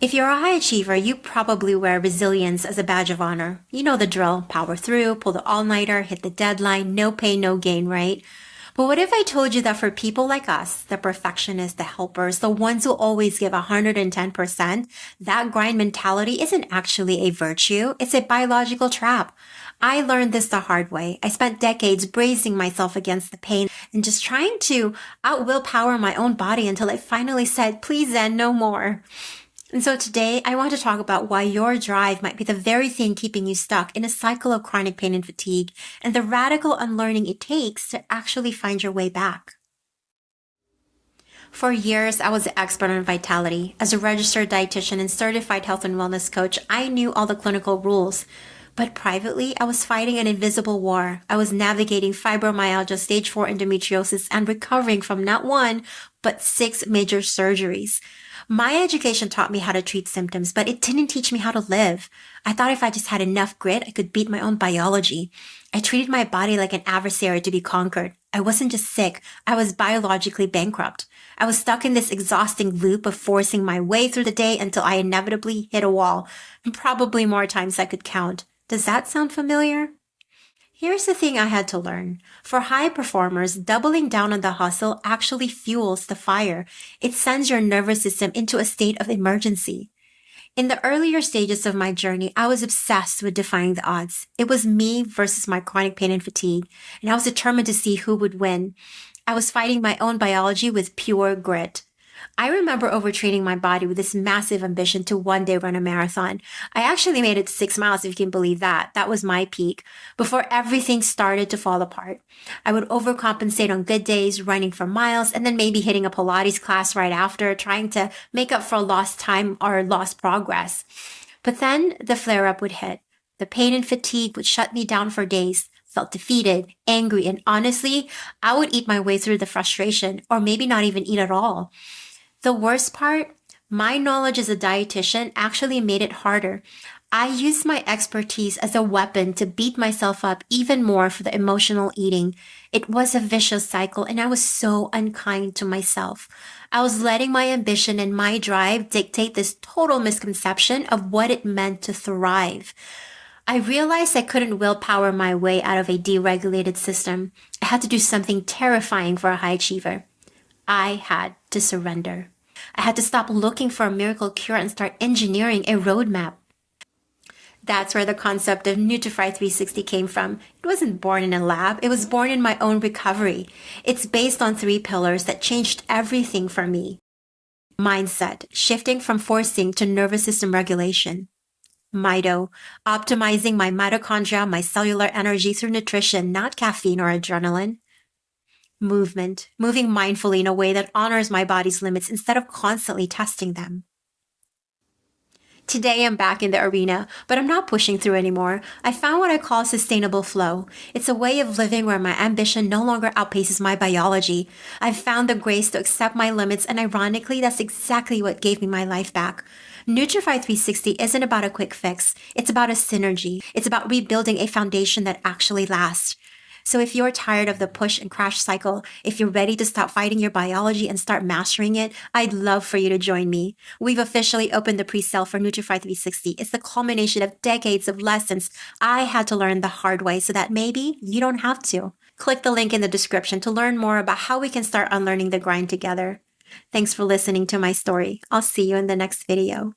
If you're a high achiever, you probably wear resilience as a badge of honor. You know the drill. Power through, pull the all-nighter, hit the deadline, no pain, no gain, right? But what if I told you that for people like us, the perfectionists, the helpers, the ones who always give 110%, that grind mentality isn't actually a virtue, it's a biological trap. I learned this the hard way. I spent decades bracing myself against the pain and just trying to out-willpower my own body until it finally said, please Zen, no more. And so today I want to talk about why your drive might be the very thing keeping you stuck in a cycle of chronic pain and fatigue, and the radical unlearning it takes to actually find your way back. For years, I was an expert on vitality. As a registered dietitian and certified health and wellness coach, I knew all the clinical rules. But privately, I was fighting an invisible war. I was navigating fibromyalgia, stage 4 endometriosis, and recovering from not one, but 6 major surgeries. My education taught me how to treat symptoms, but it didn't teach me how to live. I thought if I just had enough grit, I could beat my own biology. I treated my body like an adversary to be conquered. I wasn't just sick, I was biologically bankrupt. I was stuck in this exhausting loop of forcing my way through the day until I inevitably hit a wall, and probably more times I could count. Does that sound familiar? Here's the thing I had to learn. For high performers, doubling down on the hustle actually fuels the fire. It sends your nervous system into a state of emergency. In the earlier stages of my journey, I was obsessed with defying the odds. It was me versus my chronic pain and fatigue, and I was determined to see who would win. I was fighting my own biology with pure grit. I remember overtraining my body with this massive ambition to one day run a marathon. I actually made it 6 miles, if you can believe that. That was my peak, before everything started to fall apart. I would overcompensate on good days, running for miles, and then maybe hitting a Pilates class right after, trying to make up for lost time or lost progress. But then the flare-up would hit. The pain and fatigue would shut me down for days. Felt defeated, angry, and honestly, I would eat my way through the frustration, or maybe not even eat at all. The worst part, my knowledge as a dietitian actually made it harder. I used my expertise as a weapon to beat myself up even more for the emotional eating. It was a vicious cycle, and I was so unkind to myself. I was letting my ambition and my drive dictate this total misconception of what it meant to thrive. I realized I couldn't willpower my way out of a deregulated system. I had to do something terrifying for a high achiever. I had to surrender. I had to stop looking for a miracle cure and start engineering a roadmap. That's where the concept of Nutrify360 came from. It wasn't born in a lab. It was born in my own recovery. It's based on 3 pillars that changed everything for me. Mindset, shifting from forcing to nervous system regulation. Mito, optimizing my mitochondria, my cellular energy through nutrition, not caffeine or adrenaline. Movement, moving mindfully in a way that honors my body's limits instead of constantly testing them. Today I'm back in the arena, but I'm not pushing through anymore. I found what I call sustainable flow. It's a way of living where my ambition no longer outpaces my biology. I've found the grace to accept my limits, and ironically, that's exactly what gave me my life back. Nutrify360 isn't about a quick fix. It's about a synergy. It's about rebuilding a foundation that actually lasts. So if you're tired of the push and crash cycle, if you're ready to stop fighting your biology and start mastering it, I'd love for you to join me. We've officially opened the pre-sale for Nutrify360. It's the culmination of decades of lessons I had to learn the hard way so that maybe you don't have to. Click the link in the description to learn more about how we can start unlearning the grind together. Thanks for listening to my story. I'll see you in the next video.